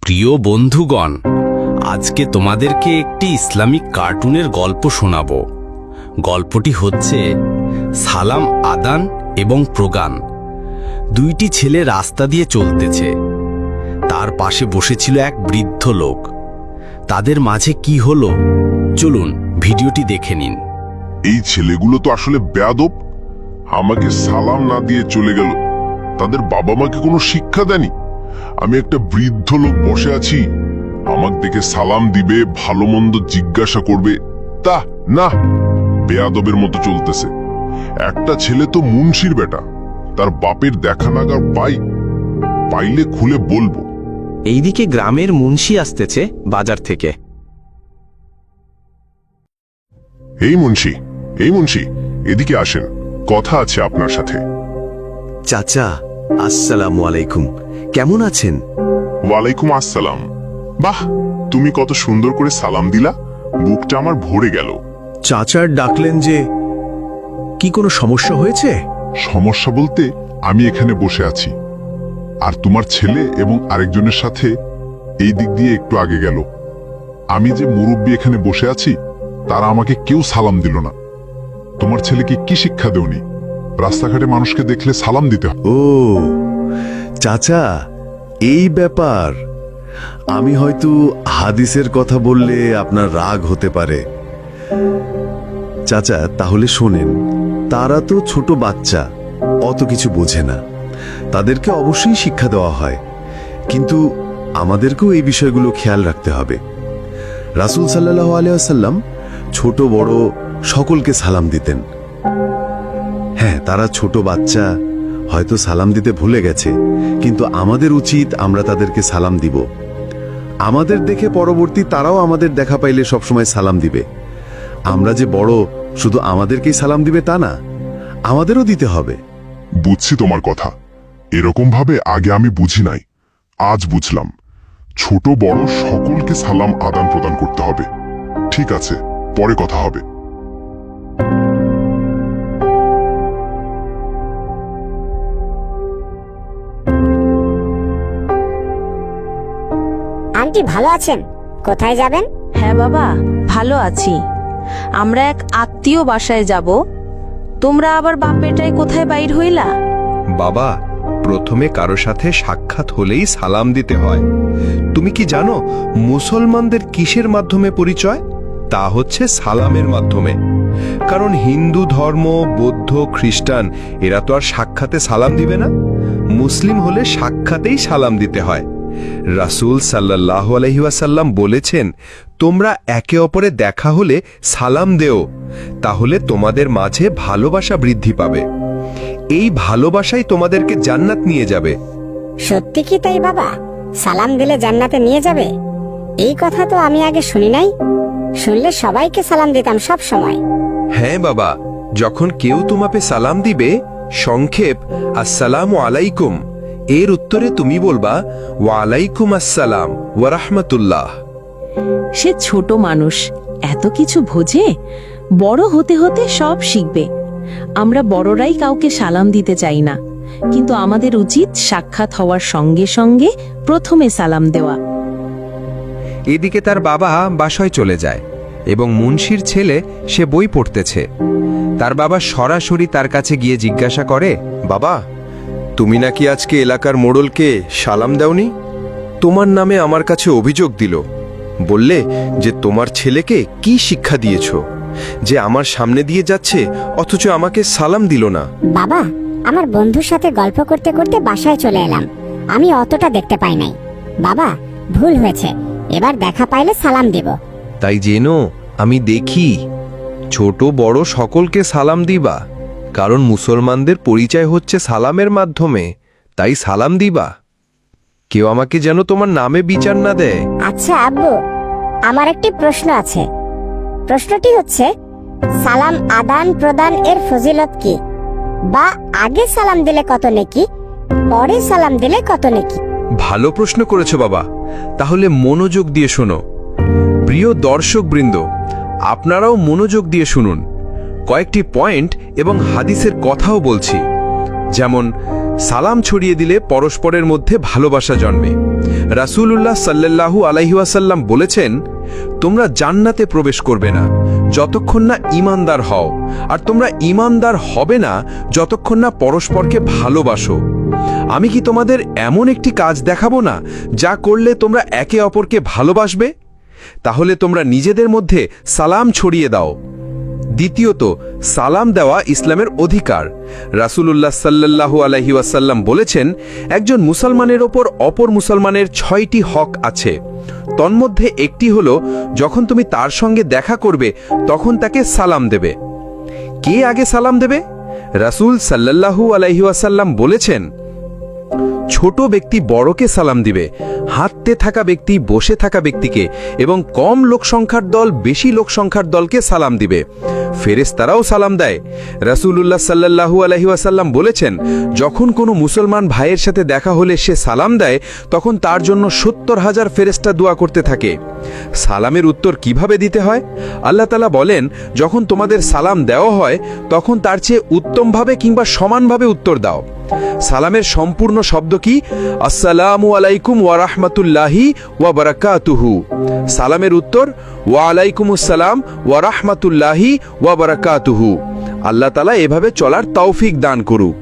প্রিয় বন্ধুগণ, আজকে তোমাদেরকে একটি ইসলামিক কার্টুনের গল্প শোনাবো। গল্পটি হচ্ছে সালাম আদান এবং প্রগান। দুইটি ছেলে রাস্তা দিয়ে চলতেছে। তার পাশে বসেছিল এক বৃদ্ধ লোক। তাদের মাঝে কি হলো, চলুন ভিডিওটি দেখে নিন। এই ছেলেগুলো তো আসলে বেয়াদব। আমাকে সালাম না দিয়ে চলে গেল। তাদের বাবা মাকে কোনো শিক্ষা দেয়নি। আমি একটা বৃদ্ধ লোক বসে আছি, আমাকে দেখে সালাম দিবে, ভালো মন্দ জিজ্ঞাসা করবে, তা না, বেয়াদবের মতো চলতেছে। একটা ছেলে তো মুন্সির বেটা, তার বাপের দেখা নাগার পাইলে খুলে বলবো। এইদিকে গ্রামের মুন্সি আসতেছে বাজার থেকে। এই মুন্সি, এদিকে আসেন, কথা আছে আপনার সাথে। চাচা, আসসালামু আলাইকুম, কেমন আছেন? ওয়ালাইকুম আসসালাম। বাহ, তুমি কত সুন্দর করে সালাম দিলা, বুকটা আমার ভরে গেল। চাচার ডাকলেন যে, কি কোনো সমস্যা হয়েছে? সমস্যা বলতে আমি এখানে বসে আছি, আর তোমার ছেলে এবং আরেকজনের সাথে এই দিক দিয়ে একটু আগে গেল। আমি যে মুরব্বী এখানে বসে আছি, তারা আমাকে কেউ সালাম দিল না। তোমার ছেলেকে কি শিক্ষা দেওনি? রাস্তাঘাটে মানুষকে দেখলে সালাম দিতে হয়। ও চাচা, এই ব্যাপার। আমি হয়তো হাদিসের কথা বললে আপনার রাগ হতে পারে। চাচা, তাহলে শোনেন, তারা তো ছোট বাচ্চা, অত কিছু বোঝে না। তাদেরকে অবশ্যই শিক্ষা দেওয়া হয়, কিন্তু আমাদেরকেও এই বিষয়গুলো খেয়াল রাখতে হবে। রাসূল সাল্লাল্লাহু আলাইহি ওয়াসাল্লাম ছোট বড় সকলকে সালাম দিতেন। হ্যাঁ, তারা ছোট বাচ্চা, হয়তো সালাম দিতে ভুলে গেছে, কিন্তু আমাদের উচিত আমরা তাদেরকে সালাম দিব। আমাদের দেখে পরবর্তী তারাও আমাদের দেখা পাইলে সবসময় সালাম দিবে। আমরা যে বড়, শুধু আমাদেরকেই সালাম দিবে তা না, আমাদেরও দিতে হবে। বুঝছি তোমার কথা। এরকম ভাবে আগে আমি বুঝি নাই, আজ বুঝলাম। ছোট বড় সকলকে সালাম আদান প্রদান করতে হবে। ঠিক আছে, পরে কথা হবে। আন্টি ভালো আছেন? কোথায় যাবেন? হ্যাঁ বাবা, ভালো আছি। আমরা এক আত্মীয় বাসায় যাব। তোমরা আবার বাপ বেটায় কোথায় বাইর হইলা? বাবা, প্রথমে কারো সাথে সাক্ষাৎ হলেই সালাম দিতে হয়। তুমি কি জানো মুসলমানদের কিসের মাধ্যমে পরিচয়? তা হচ্ছে সালামের মাধ্যমে। কারণ হিন্দু ধর্ম, বৌদ্ধ, খ্রিস্টান এরা তো আর সাক্ষাতে সালাম দিবে না। মুসলিম হলে সাক্ষাতেই সালাম দিতে হয়। রাসূল সাল্লাল্লাহু আলাইহি ওয়াসাল্লাম বলেছেন, তোমরা একে অপরে দেখা হলে সালাম দেও, তাহলে তোমাদের মাঝে ভালোবাসা বৃদ্ধি পাবে। এই ভালোবাসাই তোমাদেরকে জান্নাত নিয়ে যাবে। সত্যি কি তাই বাবা? সালাম দিলে জান্নাতে নিয়ে যাবে? এই কথা তো আমি আগে শুনি নাই। শুনলে সবাইকে সালাম দিতাম সব সময়। হ্যাঁ বাবা, যখন কেউ তোমাকে সালাম দিবে, সংক্ষেপ আসসালামু আলাইকুম এর উত্তরে তুমি বলবা ওয়ালাইকুম আসসালাম ওয়া রাহমাতুল্লাহ। সে ছোট মানুষ, এত কিছু বোঝে? বড় হতে হতে সব শিখবে। আমরা বড়রাই কাউকে সালাম দিতে চাই না, কিন্তু আমাদের উচিত সাক্ষাৎ হওয়ার সঙ্গে সঙ্গে প্রথমে সালাম দেওয়া। এদিকে তার বাবা বাসায় চলে যায় এবং মুন্সির ছেলে সে বই পড়তেছে। তার বাবা সরাসরি তার কাছে গিয়ে জিজ্ঞাসা করে, বাবা, তুমি নাকি আজকে এলাকার মোড়লকে সালাম দাওনি? তোমার নামে আমার কাছে অভিযোগ দিল। বললে যে তোমার ছেলেকে কি শিক্ষা দিয়েছ, যে আমার সামনে দিয়ে যাচ্ছে অথচ আমাকে সালাম দিল না। বাবা, আমার বন্ধুর সাথে গল্প করতে করতে বাসায় চলে এলাম, আমি অতটা দেখতে পাই নাই। বাবা, ভুল হয়েছে, এবার দেখা পাইলে সালাম দেব। তাই যেন আমি দেখি, ছোট বড় সকলকে সালাম দিবা, কারণ মুসলমানদের পরিচয় হচ্ছে সালামের মাধ্যমে, তাই সালাম দিবা। কেউ আমাকে যেন তোমার নামে বিচার না দেয়। আচ্ছা আব্বু, আমার একটি প্রশ্ন আছে। প্রশ্নটি হচ্ছে, সালাম আদান প্রদান এর ফজিলত কি? বা আগে সালাম দিলে কত নেকি, পরে সালাম দিলে কত নেকি? ভালো প্রশ্ন করেছো বাবা, তাহলে মনোযোগ দিয়ে শোনো। প্রিয় দর্শকবৃন্দ, আপনারাও মনোযোগ দিয়ে শুনুন। কয়েকটি পয়েন্ট এবং হাদিসের কথাও বলছি। যেমন সালাম ছড়িয়ে দিলে পরস্পরের মধ্যে ভালোবাসা জন্মে। রাসূলুল্লাহ সাল্লাল্লাহু আলাইহি ওয়াসাল্লাম বলেছেন, তোমরা জান্নাতে প্রবেশ করবে না যতক্ষণ না ঈমানদার হও, আর তোমরা ঈমানদার হবে না যতক্ষণ না পরস্পরকে ভালোবাসো। আমি কি তোমাদের এমন একটি কাজ দেখাবো না যা করলে তোমরা একে অপরকে ভালোবাসবে? তাহলে তোমরা নিজেদের মধ্যে সালাম ছড়িয়ে দাও। দ্বিতীয়ত, সালাম দেওয়া ইসলামের অধিকার। রাসূলুল্লাহ সাল্লাল্লাহু আলাইহি ওয়াসাল্লাম বলেছেন, একজন মুসলমানের ওপর অপর মুসলমানের 6টি হক আছে। তন্মধ্যে একটি হলো, যখন তুমি তার সঙ্গে দেখা করবে তখন তাকে সালাম দেবে। কে আগে সালাম দেবে? রাসূল সাল্লাল্লাহু আলাইহি ওয়াসাল্লাম বলেছেন, ছোট ব্যক্তি বড়কে সালাম দিবে, হাঁটতে থাকা ব্যক্তি বসে থাকা ব্যক্তিকে, এবং কম লোকসংখ্যার দল বেশি লোকসংখ্যার দলকে সালাম দিবে। ফেরেশতারাও সালাম দেয়। রাসূলুল্লাহ সাল্লাল্লাহু আলাইহি ওয়াসাল্লাম বলেছেন, যখন কোনো মুসলমান ভাইয়ের সাথে দেখা হলে সে সালাম দেয়, তখন তার জন্য 70,000 ফেরেশতা দোয়া করতে থাকে। সালামের উত্তর কিভাবে দিতে হয়? আল্লাহ তাআলা বলেন, যখন তোমাদের সালাম দেওয়া হয় তখন তার চেয়ে উত্তমভাবে কিংবা সমানভাবে উত্তর দাও। সালামের সম্পূর্ণ শব্দ কি? আসসালামু আলাইকুম ওয়া রাহমাতুল্লাহি ওয়া বারাকাতুহু। সালামের উত্তর ওয়া আলাইকুমুস সালাম ওয়া রাহমাতুল্লাহি ওয়া বারাকাতুহু। আল্লাহ তাআলা এভাবে চলার তৌফিক দান করুক।